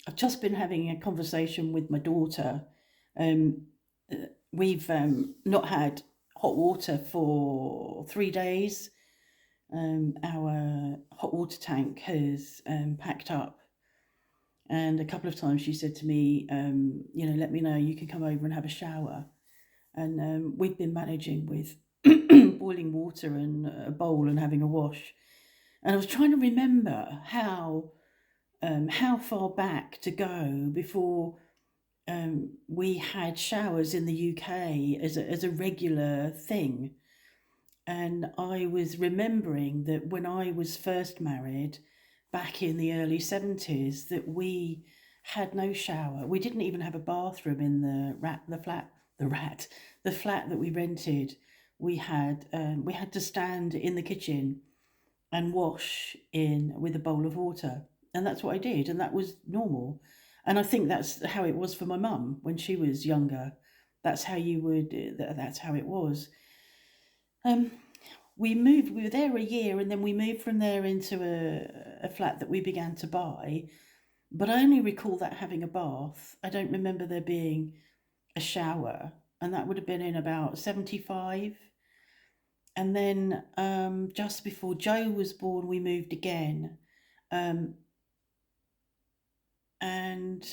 I've just been having a conversation with my daughter. Um, we've not had hot water for 3 days. Our hot water tank has packed up, and a couple of times she said to me, let me know, you can come over and have a shower. And we've been managing with boiling water and a bowl and having a wash. And I was trying to remember how far back to go before we had showers in the UK as a regular thing. And I was remembering that when I was first married back in the early 70s, that we had no shower. We didn't even have a bathroom in the flat that we rented. We had to stand in the kitchen and wash in with a bowl of water. And that's what I did, and that was normal. And I think that's how it was for my mum when she was younger. That's how you would. That's how it was. Um, we moved. We were there a year, and then we moved from there into a flat that we began to buy. But I only recall that having a bath. I don't remember there being a shower, and that would have been in about 75. And then just before Joe was born, we moved again. Um, and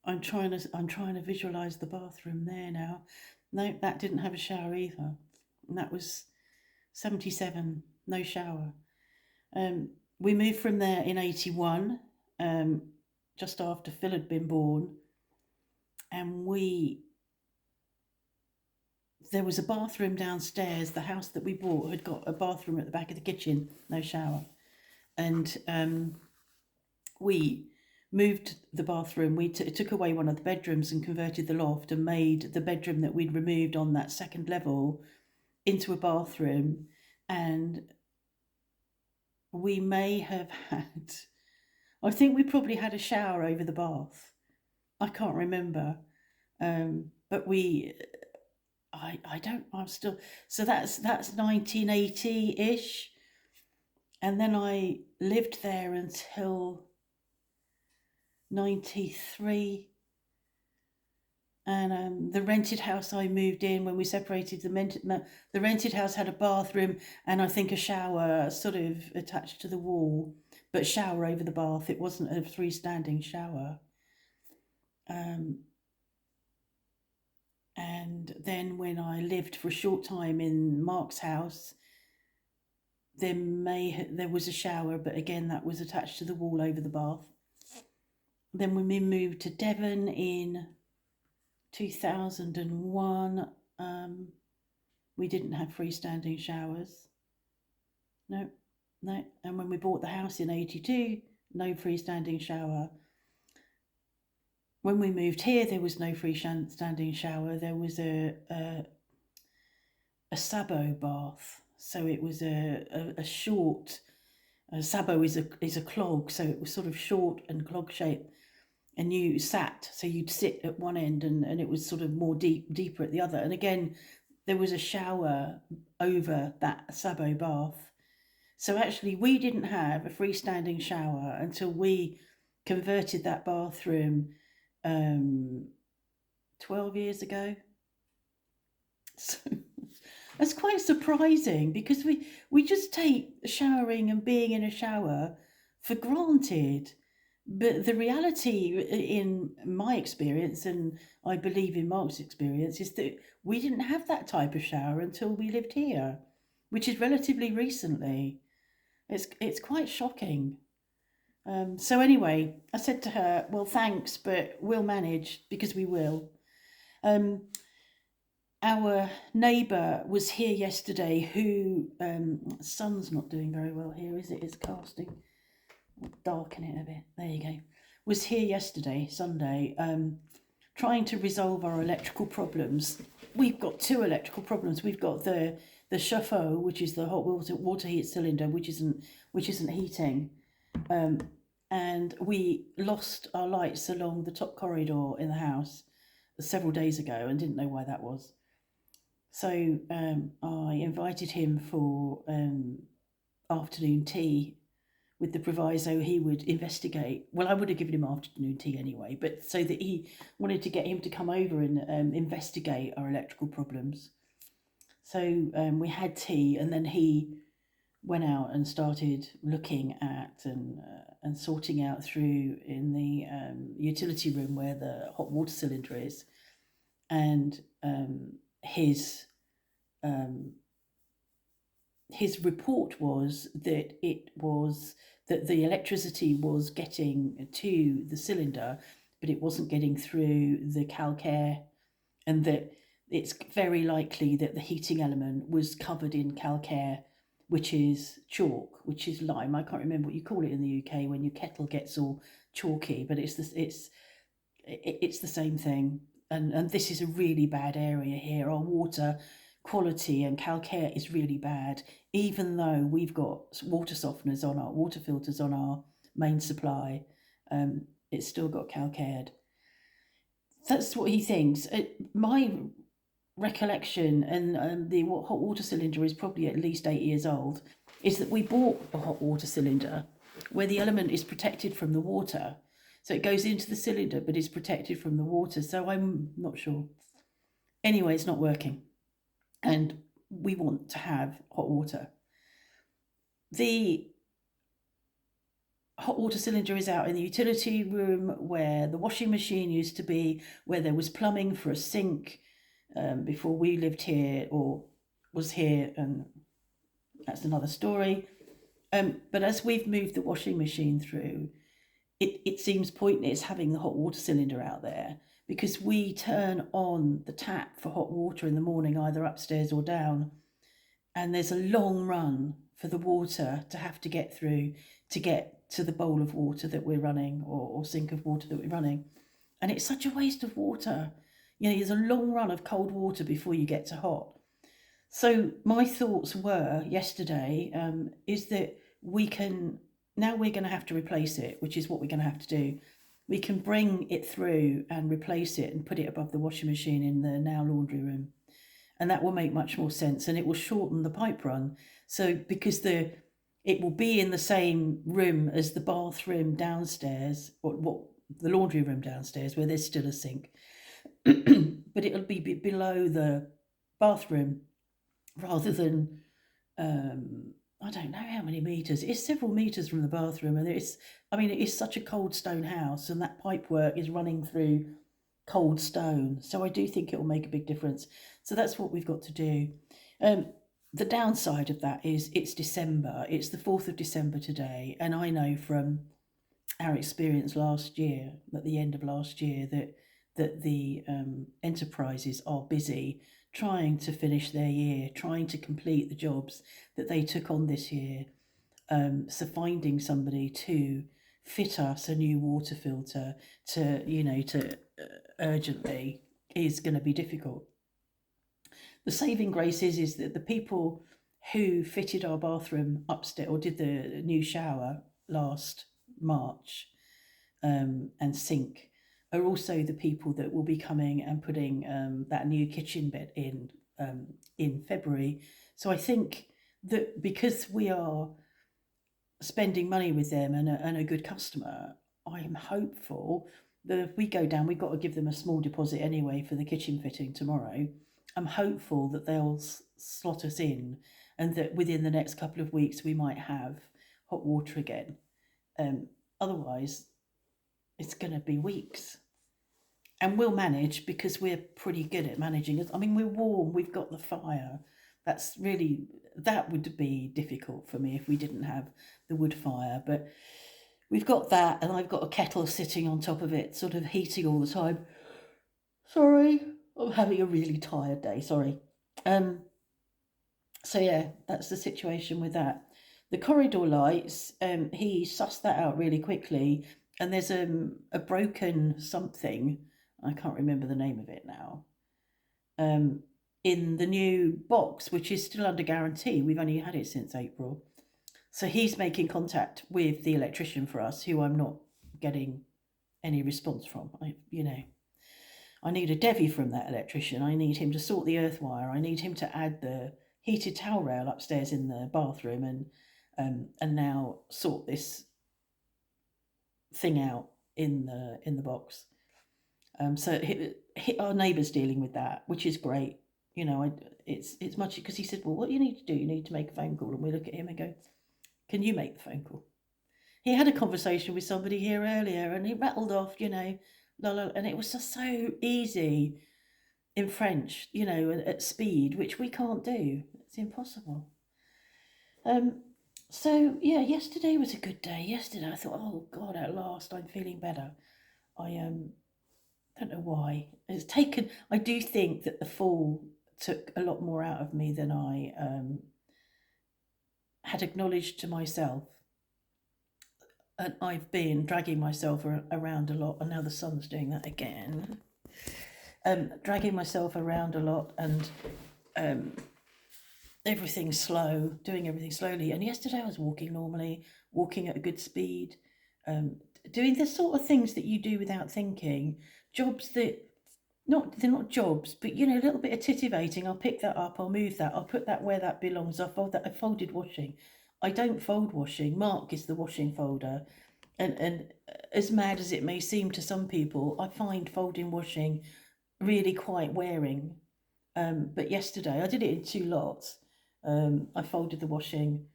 I'm trying to visualize the bathroom there now. No, that didn't have a shower either. And that was 77, no shower. Um, we moved from there in 81, um, just after Phil had been born. And there was a bathroom downstairs. The house that we bought had got a bathroom at the back of the kitchen, no shower. And we moved the bathroom. We took away one of the bedrooms and converted the loft and made the bedroom that we'd removed on that second level into a bathroom. And we may have had, I think we probably had a shower over the bath. I can't remember. But I don't, I'm still, so that's 1980-ish. And then I lived there until 93. And the rented house I moved in when we separated, the rented house had a bathroom and I think a shower sort of attached to the wall, but shower over the bath. It wasn't a freestanding shower. Um, and then when I lived for a short time in Mark's house, there was a shower, but again that was attached to the wall over the bath. Then when we moved to Devon in 2001, we didn't have freestanding showers. No, no. And when we bought the house in 82, no freestanding shower. When we moved here, there was no freestanding shower. There was a Sabo bath. So it was a short. Sabo is a clog, so it was sort of short and clog shaped. And you sat, so you'd sit at one end, and it was sort of more deeper at the other. And again, there was a shower over that Sabo bath. So actually, we didn't have a freestanding shower until we converted that bathroom 12 years ago. So that's quite surprising because we just take showering and being in a shower for granted. But the reality, in my experience, and I believe in Mark's experience, is that we didn't have that type of shower until we lived here, which is relatively recently. It's quite shocking. So anyway, I said to her, "Well, thanks, but we'll manage because we will." Um, our neighbour was here yesterday. Who sun's not doing very well here, is it? It's casting. I'll darken it a bit. There you go. Was here yesterday, Sunday, trying to resolve our electrical problems. We've got two electrical problems. We've got the chauffe, which is the hot water heat cylinder, which isn't heating, and we lost our lights along the top corridor in the house several days ago and didn't know why that was. So I invited him for afternoon tea with the proviso he would investigate. Well, I would have given him afternoon tea anyway, but so that he wanted to get him to come over and investigate our electrical problems. So we had tea, and then he went out and started looking at and sorting out through in the utility room where the hot water cylinder is, and his report was that the electricity was getting to the cylinder, but it wasn't getting through the calcare, and that it's very likely that the heating element was covered in calcare, which is chalk, which is lime. I can't remember what you call it in the UK when your kettle gets all chalky, but it's the same thing. And this is a really bad area here. Our water quality and calcare is really bad, even though we've got water softeners on our water filters on our main supply. It's still got calcared. That's what he thinks. My recollection, and the hot water cylinder is probably at least 8 years old, is that we bought a hot water cylinder where the element is protected from the water. So it goes into the cylinder, but is protected from the water. So I'm not sure. Anyway, it's not working. And we want to have hot water. The hot water cylinder is out in the utility room where the washing machine used to be, where there was plumbing for a sink before we lived here or was here, and that's another story. But as we've moved the washing machine through, it seems pointless having the hot water cylinder out there, because we turn on the tap for hot water in the morning, either upstairs or down, and there's a long run for the water to have to get through to get to the bowl of water that we're running, or sink of water that we're running. And it's such a waste of water. There's a long run of cold water before you get to hot. So my thoughts were yesterday is that we're going to have to replace it, which is what we're going to have to do. We can bring it through and replace it and put it above the washing machine in the now laundry room. And that will make much more sense, and it will shorten the pipe run. So because it will be in the same room as the bathroom downstairs, or the laundry room downstairs, where there's still a sink. But it'll be below the bathroom rather than, I don't know how many meters. It's several meters from the bathroom, and it is such a cold stone house, and that pipe work is running through cold stone. So I do think it will make a big difference. So that's what we've got to do. The downside of that is it's December. It's the 4th of December today, and I know from our experience last year, at the end of last year, that the enterprises are busy trying to finish their year, trying to complete the jobs that they took on this year. So finding somebody to fit us a new water filter to urgently is going to be difficult. The saving grace is that the people who fitted our bathroom upstairs, or did the new shower last March, and sink, are also the people that will be coming and putting that new kitchen bit in February. So I think that because we are spending money with them and a good customer, I'm hopeful that if we go down, we've got to give them a small deposit anyway for the kitchen fitting tomorrow. I'm hopeful that they'll slot us in, and that within the next couple of weeks we might have hot water again. Otherwise, it's going to be weeks. And we'll manage, because we're pretty good at managing it. We're warm, we've got the fire. That would be difficult for me if we didn't have the wood fire. But we've got that, and I've got a kettle sitting on top of it, sort of heating all the time. Sorry, I'm having a really tired day, sorry. So yeah, that's the situation with that. The corridor lights, he sussed that out really quickly, and there's a broken something, I can't remember the name of it now, in the new box, which is still under guarantee. We've only had it since April. So he's making contact with the electrician for us, who I'm not getting any response from. I need a Devi from that electrician. I need him to sort the earth wire. I need him to add the heated towel rail upstairs in the bathroom, and now sort this thing out in the box. So our neighbour's dealing with that, which is great. You know, it's much because he said, well, what you need to do, you need to make a phone call, and we look at him and go, can you make the phone call? He had a conversation with somebody here earlier, and he rattled off, you know, la, la, and it was just so easy in French, you know, at speed, which we can't do. It's impossible. Um, so yeah, yesterday was a good day. Yesterday I thought, oh God, at last I'm feeling better. I don't know why. It's taken. I do think that the fall took a lot more out of me than I had acknowledged to myself. And I've been dragging myself around a lot, and now the sun's doing that again. Dragging myself around a lot, and everything's slow, doing everything slowly. And yesterday I was walking normally, walking at a good speed, doing the sort of things that you do without thinking, jobs that they're not jobs, but you know, a little bit of titivating. I'll pick that up, I'll move that, I'll put that where that belongs. I'll fold that. I folded washing. I don't fold washing. Mark is the washing folder. And as mad as it may seem to some people, I find folding washing really quite wearing. But yesterday I did it in 2 lots. I folded the washing.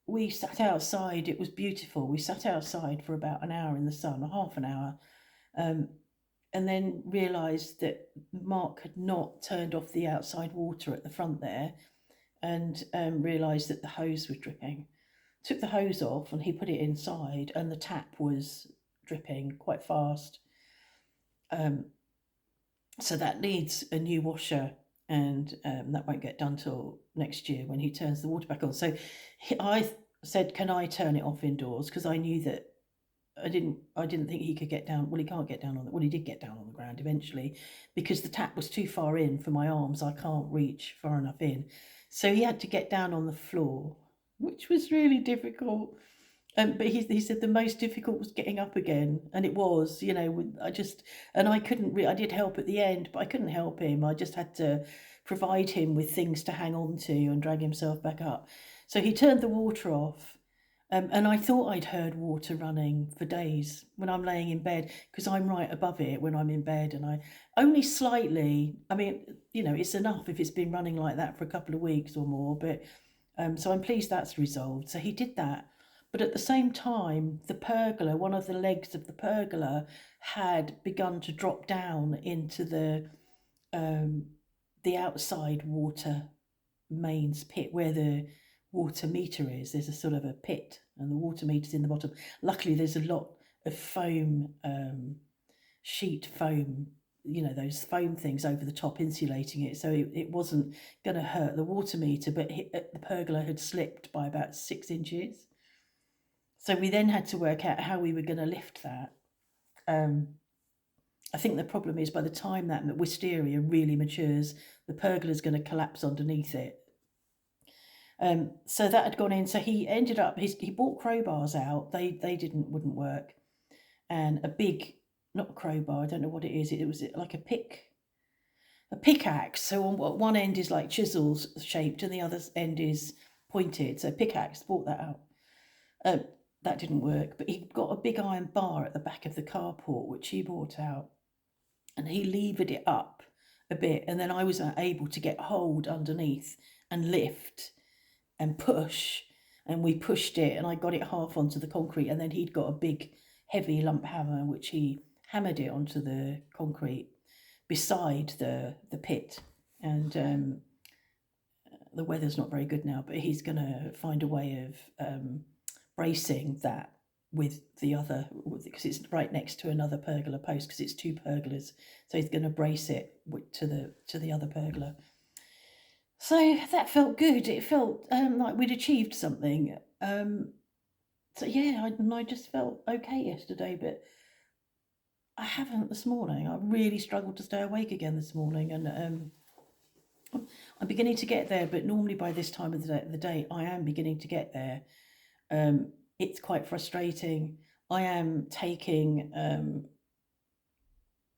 We sat outside. It was beautiful. We sat outside for about an hour in the sun, half an hour, and then realised that Mark had not turned off the outside water at the front there, and realised that the hose was dripping. Took the hose off and he put it inside, and the tap was dripping quite fast. So that needs a new washer, and that won't get done till next year when he turns the water back on. So I said, can I turn it off indoors? Because I knew that I didn't think he could get down. Well, he can't get down on the. Well, he did get down on the ground eventually, because the tap was too far in for my arms. I can't reach far enough in, so he had to get down on the floor, which was really difficult. But he said the most difficult was getting up again, and it was, you know, I couldn't. I did help at the end, but I couldn't help him. I just had to provide him with things to hang on to and drag himself back up. So he turned the water off. And I thought I'd heard water running for days when I'm laying in bed, because I'm right above it when I'm in bed, and I only slightly. I mean, you know, it's enough if it's been running like that for a couple of weeks or more. But so I'm pleased that's resolved. So he did that, but at the same time, the pergola, one of the legs of the pergola, had begun to drop down into the outside water mains pit where the water meter is. There's a sort of a pit, and the water meter's in the bottom. Luckily, there's a lot of foam, sheet foam, you know, those foam things over the top insulating it, so it wasn't going to hurt the water meter. But the pergola had slipped by about 6 inches. So we then had to work out how we were going to lift that. I think the problem is, by the time that wisteria really matures, the pergola's going to collapse underneath it. So that had gone in. So he ended up, he bought crowbars out. They wouldn't work. And a big, not a crowbar, I don't know what it is. It was like a pickaxe. So on one end is like chisels shaped, and the other end is pointed. So pickaxe, bought that out. That didn't work, but he got a big iron bar at the back of the carport, which he brought out, and he levered it up a bit, and then I was able to get hold underneath and lift and push, and we pushed it, and I got it half onto the concrete, and then he'd got a big heavy lump hammer, which he hammered it onto the concrete beside the pit. And the weather's not very good now, but he's going to find a way of bracing that with the other, because it's right next to another pergola post, because it's 2 pergolas, so he's going to brace it to the other pergola. So that felt good. It felt like we'd achieved something. So yeah, I just felt okay yesterday, but I haven't this morning. I really struggled to stay awake again this morning, and I'm beginning to get there. But normally by this time of the day, I am beginning to get there. It's quite frustrating. I am taking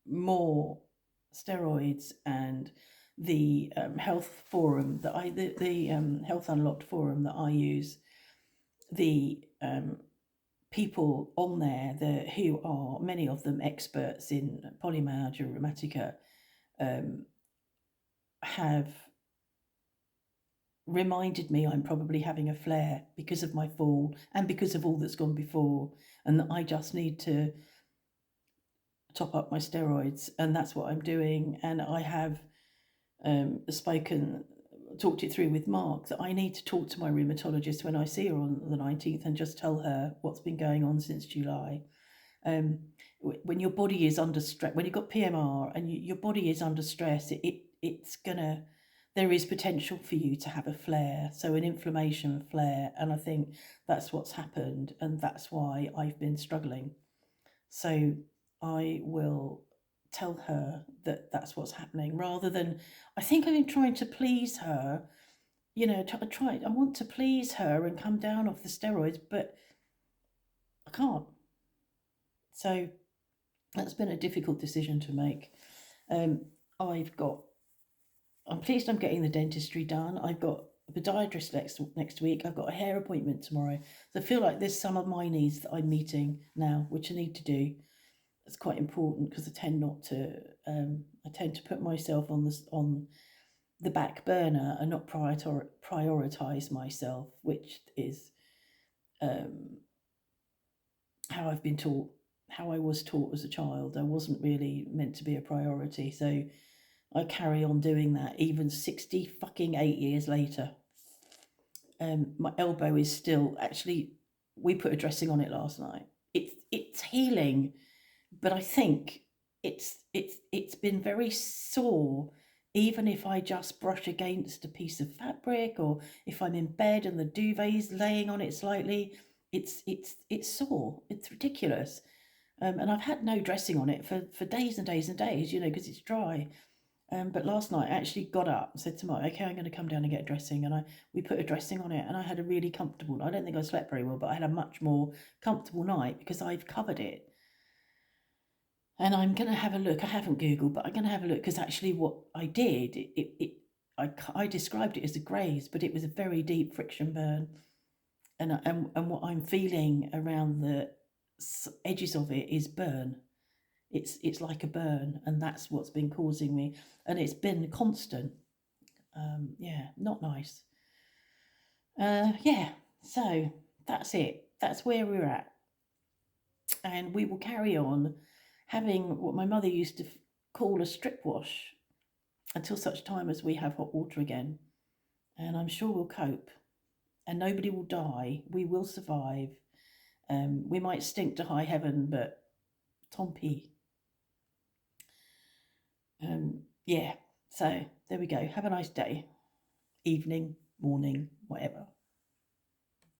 more steroids and the health forum that the Health Unlocked forum that I use, the people on there who are, many of them, experts in polymyalgia rheumatica, have reminded me I'm probably having a flare because of my fall and because of all that's gone before, and that I just need to top up my steroids, and that's what I'm doing. And I have talked it through with Mark, that I need to talk to my rheumatologist when I see her on the 19th and just tell her what's been going on since July. When your body is under stress, when you've got PMR and your body is under stress, there is potential for you to have a flare, so an inflammation flare. And I think that's what's happened, and that's why I've been struggling. So I will tell her that that's what's happening, rather than, I think I've been trying to please her, I want to please her and come down off the steroids, but I can't. So that's been a difficult decision to make. I'm pleased I'm getting the dentistry done. I've got a podiatrist next week. I've got a hair appointment tomorrow. So I feel like there's some of my needs that I'm meeting now, which I need to do. It's quite important, because I tend to put myself on the back burner and not prioritize myself, which is how I've been taught, how I was taught as a child. I wasn't really meant to be a priority. So I carry on doing that even 8 years later. My elbow is still, actually, we put a dressing on it last night. It's healing, but I think it's been very sore. Even if I just brush against a piece of fabric, or if I'm in bed and the duvet's laying on it slightly, it's sore. It's ridiculous. And I've had no dressing on it for days and days and days, because it's dry. But last night I actually got up and said to Mark, okay, I'm going to come down and get a dressing. And we put a dressing on it, and I had a really comfortable, I don't think I slept very well, but I had a much more comfortable night because I've covered it. And I'm going to have a look. I haven't Googled, but I'm going to have a look, because actually what I did, I described it as a graze, but it was a very deep friction burn. And what I'm feeling around the edges of it is burn. It's like a burn, and that's what's been causing me, and it's been constant. Not nice. So that's it. That's where we're at, and we will carry on having what my mother used to call a strip wash until such time as we have hot water again. And I'm sure we'll cope, and nobody will die. We will survive. We might stink to high heaven, but Tompi. So there we go. Have a nice day, evening, morning, whatever.